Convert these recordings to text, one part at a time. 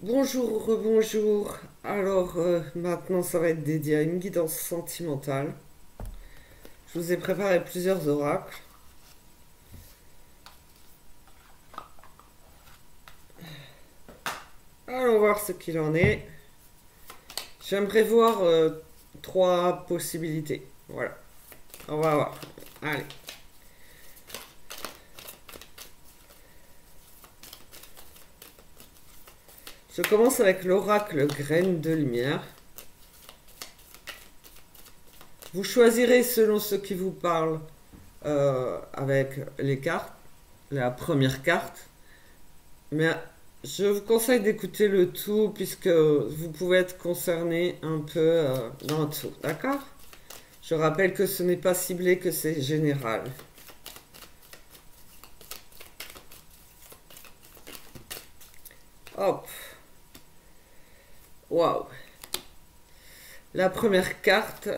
Bonjour, rebonjour. Alors, maintenant, ça va être dédié à une guidance sentimentale. Je vous ai préparé plusieurs oracles. Allons voir ce qu'il en est. J'aimerais voir trois possibilités. Voilà, on va voir. Allez. Je commence avec l'oracle graine de lumière. Vous choisirez selon ce qui vous parle avec les cartes, la première carte. Mais je vous conseille d'écouter le tout puisque vous pouvez être concerné un peu dans tout, d'accord? Je rappelle que ce n'est pas ciblé, que c'est général. Hop, waouh. La première carte,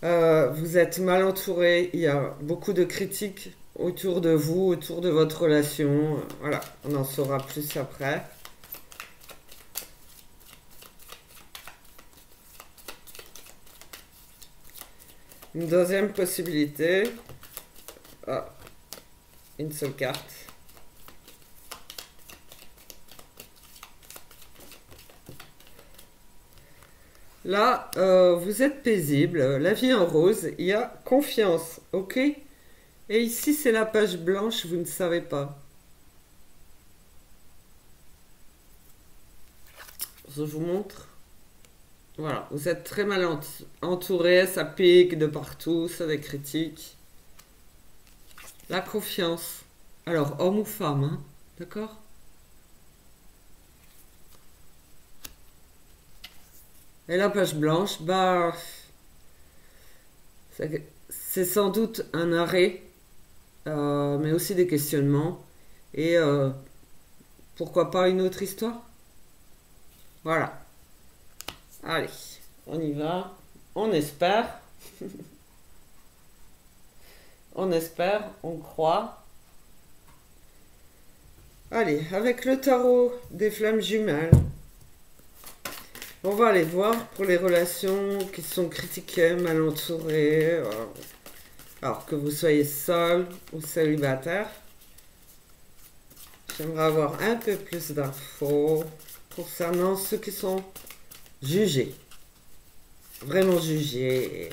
vous êtes mal entouré, il y a beaucoup de critiques autour de vous, autour de votre relation. Voilà, on en saura plus après. Une deuxième possibilité. Ah, une seule carte. Là, vous êtes paisible, la vie en rose, il y a confiance, ok? Et ici, c'est la page blanche, vous ne savez pas. Je vous montre. Voilà, vous êtes très mal entouré, ça pique de partout, ça des critiques. La confiance. Alors, homme ou femme, hein? D'accord? Et la page blanche, bah, c'est sans doute un arrêt, mais aussi des questionnements. Et pourquoi pas une autre histoire? Voilà. Allez, on y va. On espère. On espère, on croit. Allez, avec le tarot des flammes jumelles, on va aller voir pour les relations qui sont critiquées, mal entourées, alors que vous soyez seul ou célibataire. J'aimerais avoir un peu plus d'infos concernant ceux qui sont jugés. Vraiment jugés.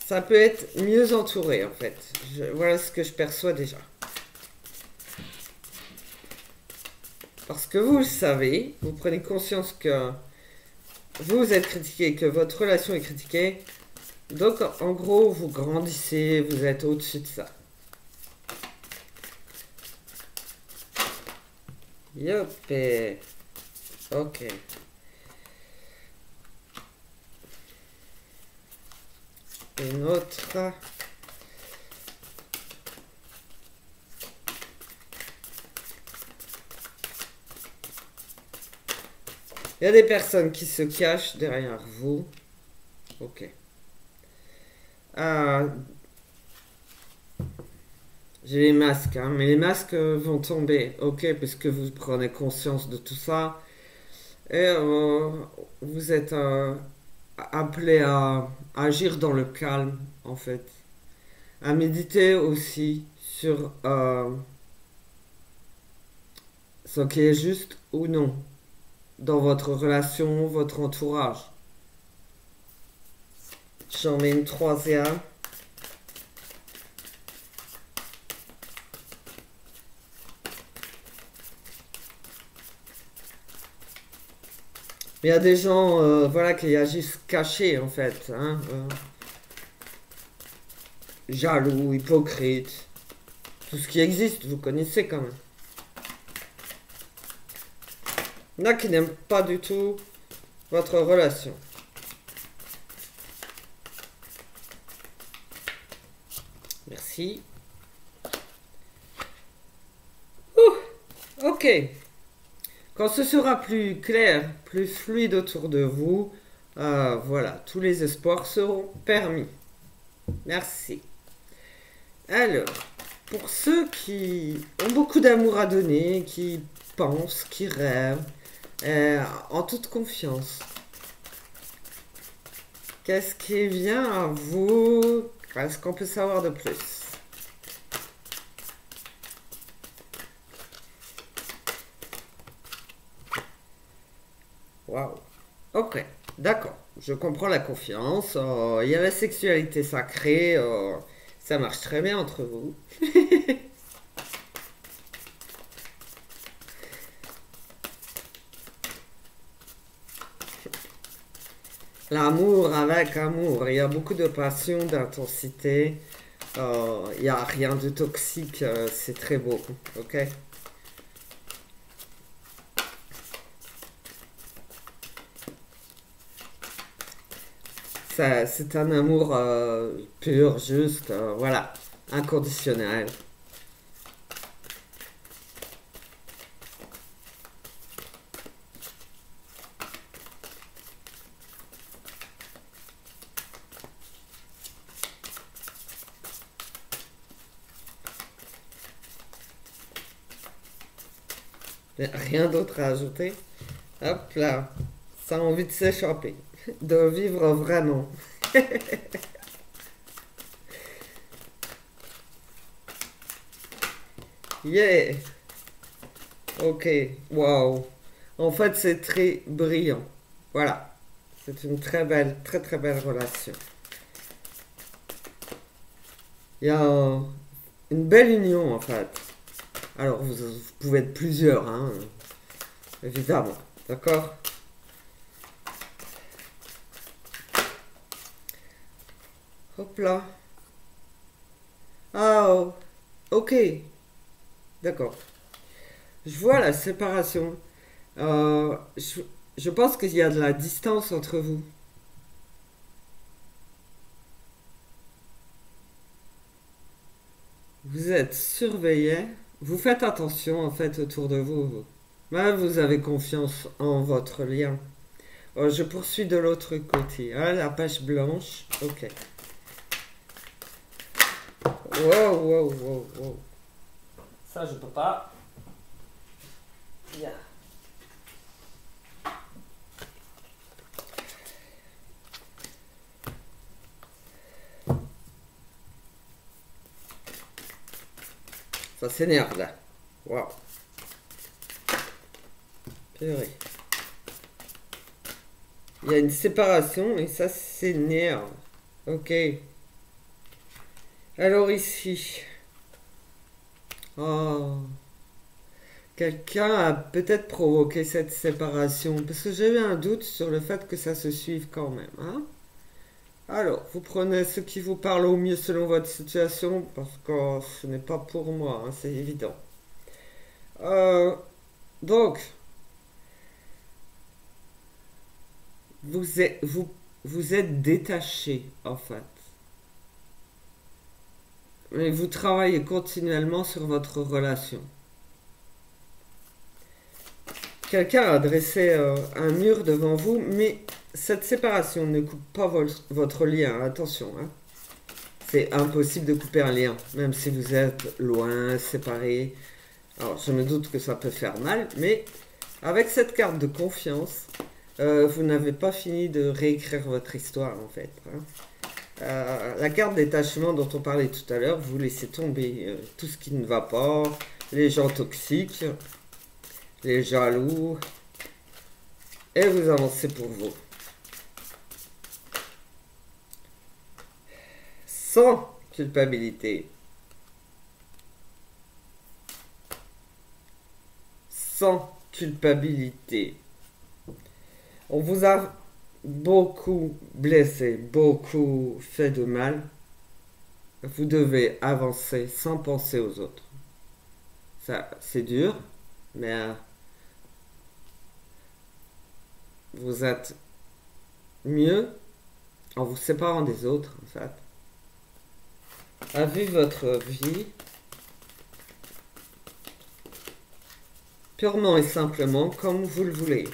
Ça peut être mieux entouré en fait. Voilà ce que je perçois déjà. Parce que vous le savez, vous prenez conscience que vous êtes critiqué, que votre relation est critiquée. Donc en gros, vous grandissez, vous êtes au-dessus de ça. Yopé. Ok. Une autre. Il y a des personnes qui se cachent derrière vous. Ok. Euh, j'ai les masques, hein, mais les masques vont tomber. Ok, puisque vous prenez conscience de tout ça. Et vous êtes appelé à agir dans le calme, en fait. À méditer aussi sur ce qui est juste ou non dans votre relation, votre entourage. J'en mets une troisième. Il y a des gens voilà, qui agissent cachés en fait. Hein, jaloux, hypocrites. Tout ce qui existe, vous connaissez quand même. Il y en a qui n'aiment pas du tout votre relation. Merci. Ok. Quand ce sera plus clair, plus fluide autour de vous, voilà, tous les espoirs seront permis. Merci. Alors, pour ceux qui ont beaucoup d'amour à donner, qui pensent, qui rêvent, en toute confiance. Qu'est-ce qui vient à vous? Qu'est-ce qu'on peut savoir de plus? Waouh. Ok, d'accord. Je comprends la confiance. Il y a la sexualité sacrée. Ça marche très bien entre vous. L'amour avec amour. Il y a beaucoup de passion, d'intensité. Il n'y a rien de toxique. C'est très beau. Ok? C'est un amour pur, juste, voilà, inconditionnel. Rien d'autre à ajouter. Hop là, ça a envie de s'échapper, de vivre vraiment. Yeah, ok, wow. En fait, c'est très brillant. Voilà, c'est une très belle, très très belle relation. Il y a une belle union en fait. Alors, vous pouvez être plusieurs, hein, évidemment. D'accord? Hop là. Ah, oh, ok, d'accord. Je vois la séparation. Je pense qu'il y a de la distance entre vous. Vous êtes surveillé. Vous faites attention en fait autour de vous. Ouais, vous avez confiance en votre lien. Je poursuis de l'autre côté. Ah, la page blanche. Ok. Wow, wow, wow, wow. Ça, je peux pas. Yeah. Ça s'énerve là. Wow. Purée. Il y a une séparation et ça s'énerve. Ok. Alors ici. Oh. Quelqu'un a peut-être provoqué cette séparation. Parce que j'ai eu un doute sur le fait que ça se suive quand même. Hein. Alors, vous prenez ce qui vous parle au mieux selon votre situation. Parce que ce n'est pas pour moi. Hein, c'est évident. Euh, donc, vous êtes détaché en fait. Mais vous travaillez continuellement sur votre relation. Quelqu'un a dressé un mur devant vous, mais cette séparation ne coupe pas votre lien. Attention, hein. C'est impossible de couper un lien, même si vous êtes loin, séparés. Alors, je me doute que ça peut faire mal, mais avec cette carte de confiance, vous n'avez pas fini de réécrire votre histoire, en fait. Hein. La carte détachement dont on parlait tout à l'heure, vous laissez tomber tout ce qui ne va pas, les gens toxiques, les jaloux, et vous avancez pour vous. Sans culpabilité. Sans culpabilité. On vous a beaucoup blessé, beaucoup fait de mal. Vous devez avancer sans penser aux autres. Ça, c'est dur, mais vous êtes mieux en vous séparant des autres, en fait. À vivre votre vie purement et simplement comme vous le voulez.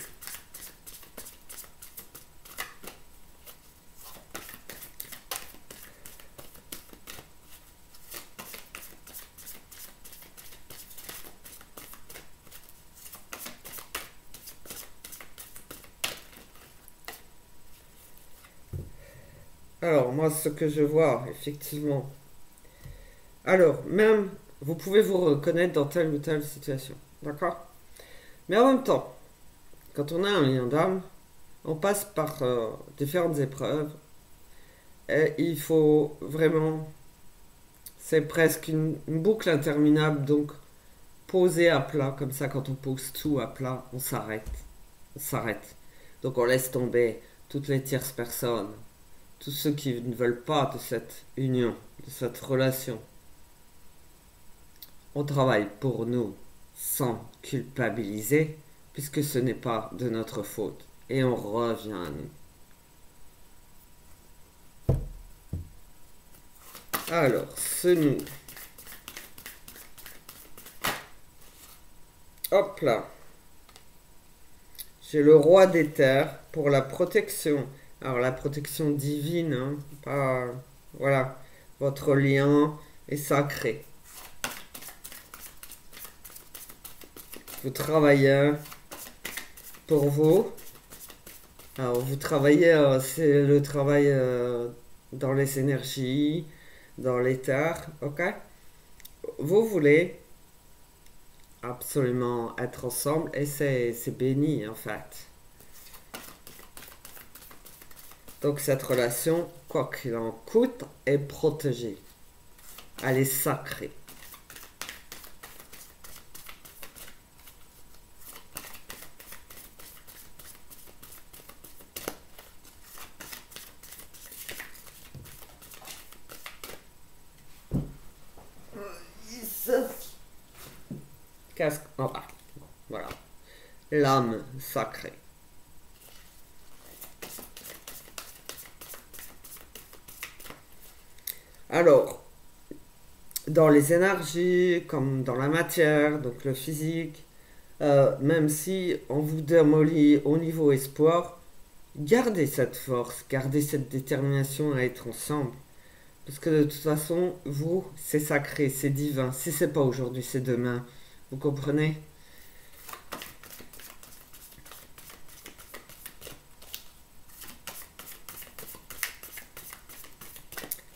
Alors, moi, ce que je vois, effectivement. Alors, même, vous pouvez vous reconnaître dans telle ou telle situation. D'accord? Mais en même temps, quand on a un lien d'âme, on passe par différentes épreuves. Et il faut vraiment. C'est presque une boucle interminable. Donc, poser à plat, comme ça, quand on pose tout à plat, on s'arrête. On s'arrête. Donc, on laisse tomber toutes les tierces personnes, tous ceux qui ne veulent pas de cette union, de cette relation. On travaille pour nous sans culpabiliser, puisque ce n'est pas de notre faute. Et on revient à nous. Alors, ce nous. Hop là. J'ai le roi des terres pour la protection. Alors, la protection divine, hein, pas. Voilà. Votre lien est sacré. Vous travaillez pour vous. Alors, vous travaillez, c'est le travail dans les énergies, dans l'éther, ok? Vous voulez absolument être ensemble et c'est béni en fait. Donc cette relation, quoi qu'il en coûte, est protégée. Elle est sacrée. Qu'est-ce que... Oh, ah, voilà. L'âme sacrée. Alors, dans les énergies, comme dans la matière, donc le physique, même si on vous démolit au niveau espoir, gardez cette force, gardez cette détermination à être ensemble. Parce que de toute façon, vous, c'est sacré, c'est divin. Si c'est pas aujourd'hui, c'est demain. Vous comprenez?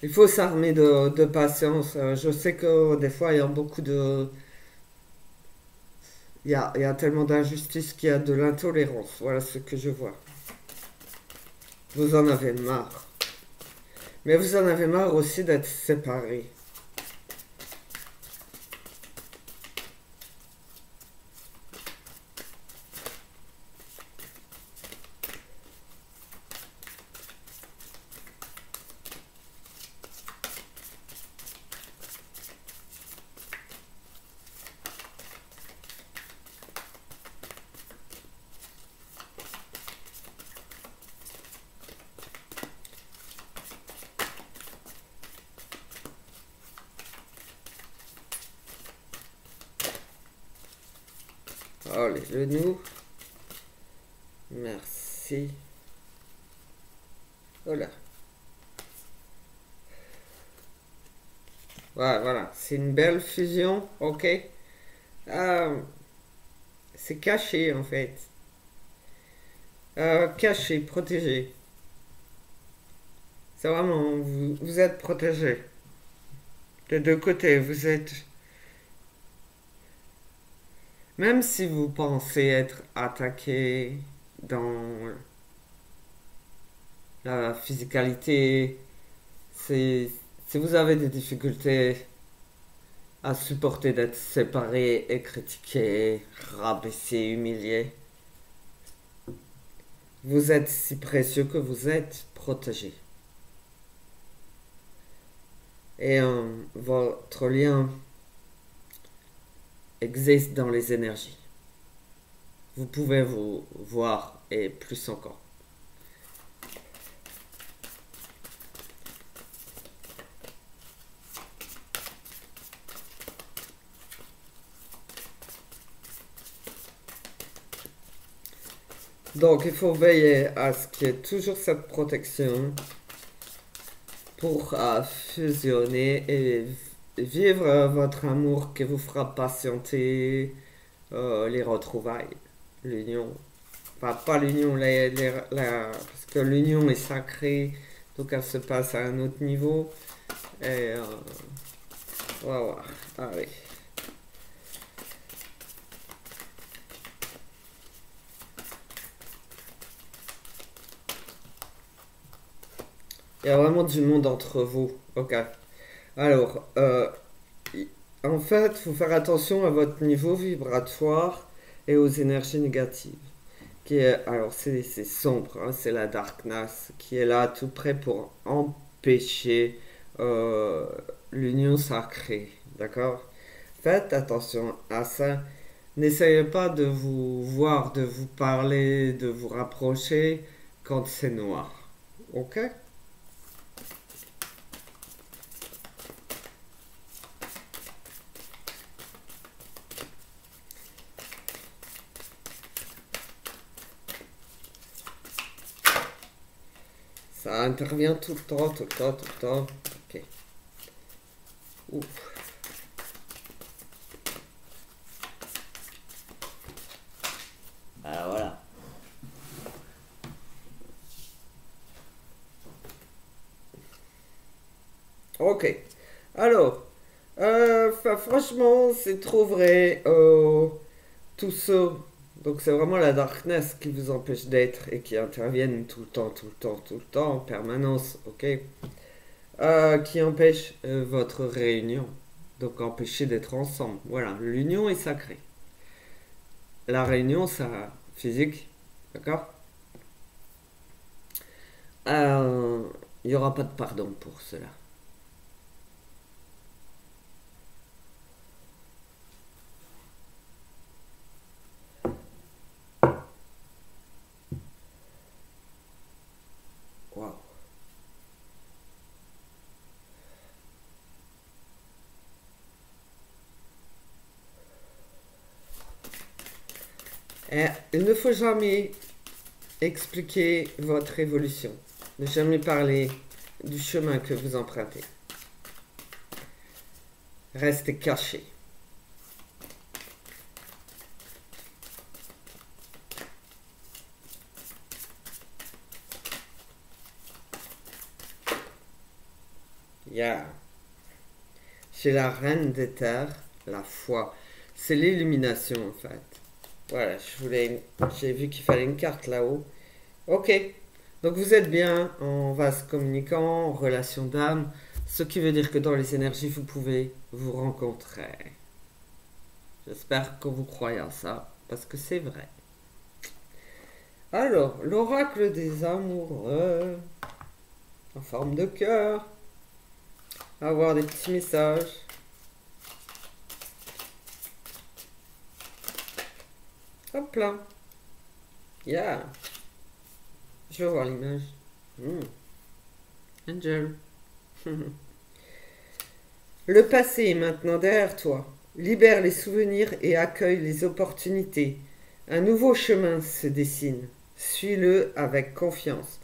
Il faut s'armer de patience. Je sais que des fois, il y a beaucoup de... il y a tellement d'injustice qu'il y a de l'intolérance. Voilà ce que je vois. Vous en avez marre. Mais vous en avez marre aussi d'être séparés. Allez, le nous. Merci. Voilà. Voilà, voilà. C'est une belle fusion, ok? Euh, c'est caché en fait. Caché, protégé. C'est vraiment, vous êtes protégé. De deux côtés, vous êtes... Même si vous pensez être attaqué dans la physicalité, c'est, si vous avez des difficultés à supporter d'être séparé et critiqué, rabaissé, humilié, vous êtes si précieux que vous êtes protégé. Et votre lien existe dans les énergies. Vous pouvez vous voir et plus encore. Donc il faut veiller à ce qu'il y ait toujours cette protection pour fusionner et vivre votre amour qui vous fera patienter les retrouvailles, l'union. Enfin, pas l'union, parce que l'union est sacrée, Donc elle se passe à un autre niveau. Et on va voir. Allez. Il y a vraiment du monde entre vous. Ok. Alors, en fait, il faut faire attention à votre niveau vibratoire et aux énergies négatives. Qui est, alors, c'est sombre, hein, c'est la darkness qui est là tout près pour empêcher euh, l'union sacrée. D'accord? Faites attention à ça. N'essayez pas de vous voir, de vous parler, de vous rapprocher quand c'est noir. Ok? Ça intervient tout le temps, tout le temps, tout le temps. Ok. Ouf. Ah, voilà. Ok. Alors, franchement, c'est trop vrai. Tout ça. Donc, c'est vraiment la darkness qui vous empêche d'être et qui interviennent tout le temps, tout le temps, tout le temps, en permanence. Ok. Qui empêche votre réunion. Donc, empêcher d'être ensemble. Voilà. L'union est sacrée. La réunion, ça, physique. D'accord. Euh, Il n'y aura pas de pardon pour cela. Waouh. Il ne faut jamais expliquer votre évolution. Ne jamais parler du chemin que vous empruntez. Restez caché. Yeah. Chez la reine des terres, la foi, c'est l'illumination en fait. Voilà, j'ai vu qu'il fallait une carte là-haut. Ok. Donc vous êtes bien en vase communicant, en relation d'âme, ce qui veut dire que dans les énergies, vous pouvez vous rencontrer. J'espère que vous croyez à ça, parce que c'est vrai. Alors, l'oracle des amoureux, en forme de cœur, avoir des petits messages. Hop là. Yeah. Je veux voir l'image. Angel. Le passé est maintenant derrière toi. Libère les souvenirs et accueille les opportunités. Un nouveau chemin se dessine. Suis-le avec confiance.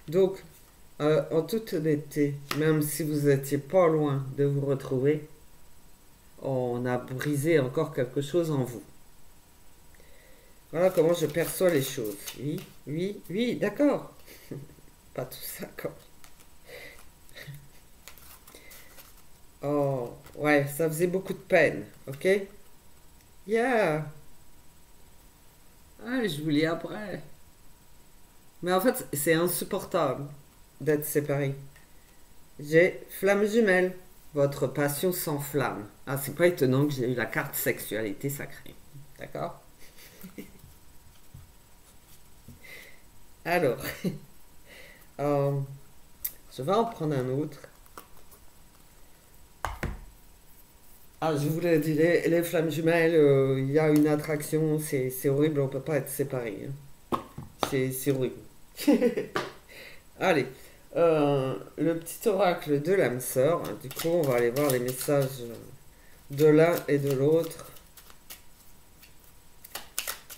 Donc, en toute honnêteté, même si vous n'étiez pas loin de vous retrouver, on a brisé encore quelque chose en vous. Voilà comment je perçois les choses. Oui, oui, oui, d'accord. Pas tout ça, quoi. Oh, ouais, ça faisait beaucoup de peine, ok? Yeah. Ah, je vous lis après. Mais en fait, c'est insupportable d'être séparés. J'ai flamme jumelle. Votre passion s'enflamme. Ah, c'est pas étonnant que j'ai eu la carte sexualité sacrée. D'accord? Alors, euh, je vais en prendre un autre. Ah, je vous l'ai dit, les flammes jumelles, il y a une attraction, c'est horrible, on peut pas être séparés, hein. C'est horrible. Allez, le petit oracle de l'âme sœur. Du coup, on va aller voir les messages de l'un et de l'autre.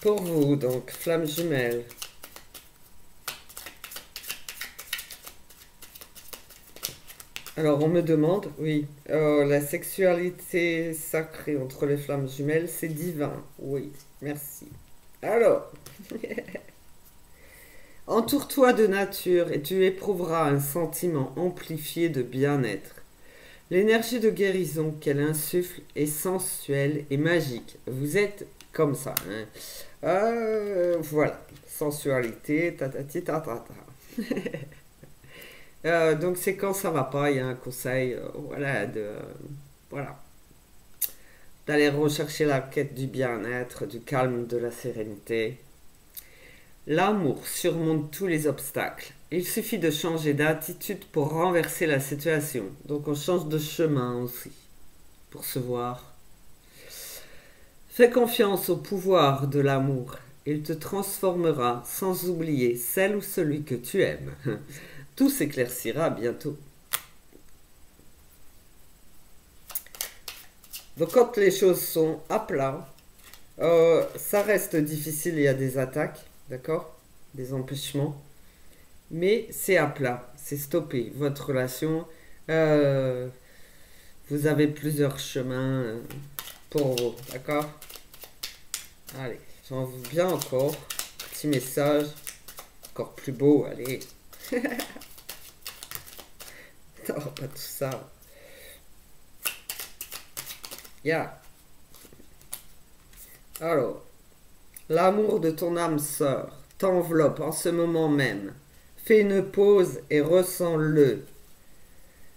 Pour vous, donc, flamme jumelle. Alors, on me demande, oui, la sexualité sacrée entre les flammes jumelles, c'est divin. Oui, merci. Alors, Entoure-toi de nature et tu éprouveras un sentiment amplifié de bien-être. L'énergie de guérison qu'elle insuffle est sensuelle et magique. Vous êtes comme ça. Hein. Voilà. Sensualité, tatati tatata. Donc c'est quand ça va pas, il y a un conseil, voilà, voilà, d'aller rechercher la quête du bien-être, du calme, de la sérénité. L'amour surmonte tous les obstacles. Il suffit de changer d'attitude pour renverser la situation. Donc on change de chemin aussi pour se voir. Fais confiance au pouvoir de l'amour. Il te transformera sans oublier celle ou celui que tu aimes. Tout s'éclaircira bientôt. Donc quand les choses sont à plat, ça reste difficile, il y a des attaques, d'accord? Des empêchements. Mais c'est à plat, c'est stoppé. Votre relation, euh, vous avez plusieurs chemins pour vous, d'accord? Allez, j'en veux bien encore. Petit message, encore plus beau, allez. Non, pas tout ça. Yeah. Alors, l'amour de ton âme sœur t'enveloppe en ce moment même. Fais une pause et ressens-le.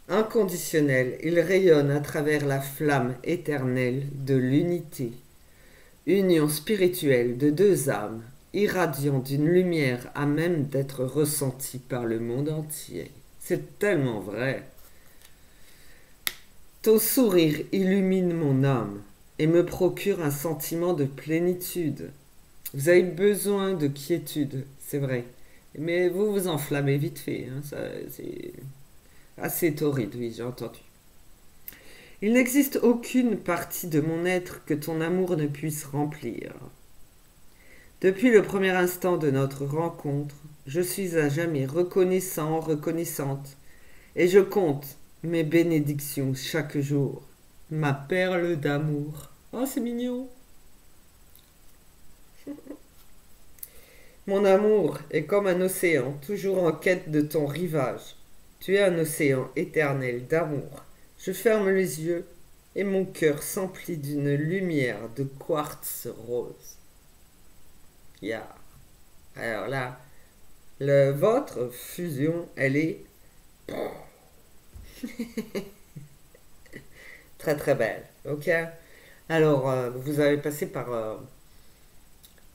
Inconditionnel, il rayonne à travers la flamme éternelle de l'unité. Union spirituelle de deux âmes, irradiant d'une lumière à même d'être ressentie par le monde entier. C'est tellement vrai. Ton sourire illumine mon âme et me procure un sentiment de plénitude. Vous avez besoin de quiétude, c'est vrai. Mais vous vous enflammez vite fait. Hein, c'est assez torride, oui, j'ai entendu. Il n'existe aucune partie de mon être que ton amour ne puisse remplir. Depuis le premier instant de notre rencontre, je suis à jamais reconnaissant, reconnaissante, et je compte mes bénédictions chaque jour. Ma perle d'amour. Oh, c'est mignon. Mon amour est comme un océan, toujours en quête de ton rivage. Tu es un océan éternel d'amour. Je ferme les yeux et mon cœur s'emplit d'une lumière de quartz rose. Yeah. Alors là, votre fusion, elle est très très belle. Ok. Alors, vous avez passé par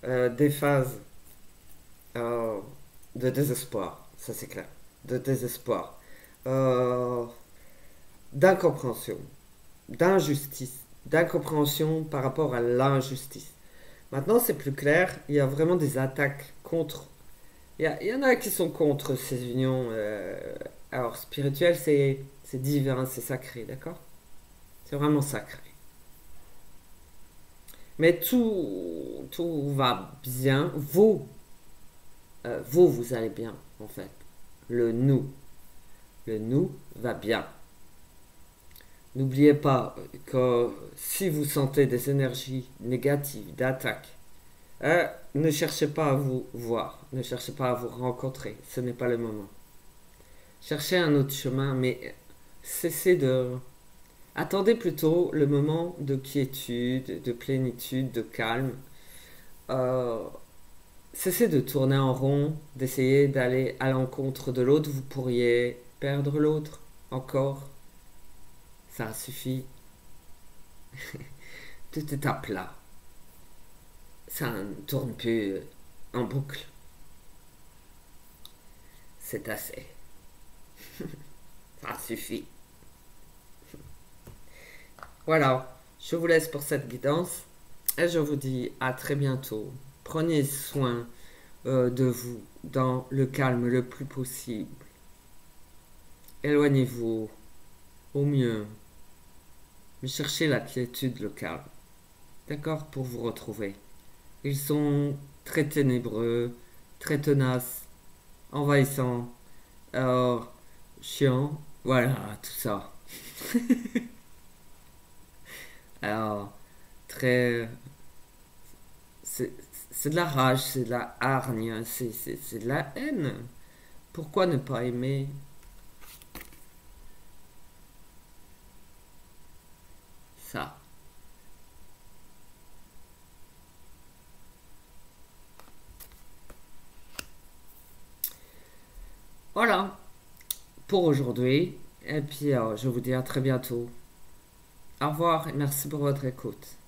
des phases euh, de désespoir, ça c'est clair, de désespoir, euh, d'incompréhension, d'injustice, d'incompréhension par rapport à l'injustice. Maintenant, c'est plus clair, il y a vraiment des attaques contre. Il y en a qui sont contre ces unions. Alors, spirituel, c'est divin, c'est sacré, d'accord? C'est vraiment sacré. Mais tout va bien. Vous allez bien, en fait. Le nous. Le nous va bien. N'oubliez pas que si vous sentez des énergies négatives, d'attaque, ne cherchez pas à vous voir, ne cherchez pas à vous rencontrer, ce n'est pas le moment. Cherchez un autre chemin, mais cessez de... Attendez plutôt le moment de quiétude, de plénitude, de calme. Euh, Cessez de tourner en rond, d'essayer d'aller à l'encontre de l'autre. Vous pourriez perdre l'autre encore. Ça suffit. Tout est à plat. Ça ne tourne plus en boucle. C'est assez. Ça suffit. Voilà, je vous laisse pour cette guidance et je vous dis à très bientôt. Prenez soin de vous dans le calme le plus possible. Éloignez-vous au mieux, mais cherchez la quiétude, le calme. D'accord? Pour vous retrouver. Ils sont très ténébreux, très tenaces, envahissants, chiants, voilà, tout ça. Alors, très. C'est de la rage, c'est de la hargne, c'est de la haine. Pourquoi ne pas aimer ça? Voilà pour aujourd'hui. Et puis, je vous dis à très bientôt. Au revoir et merci pour votre écoute.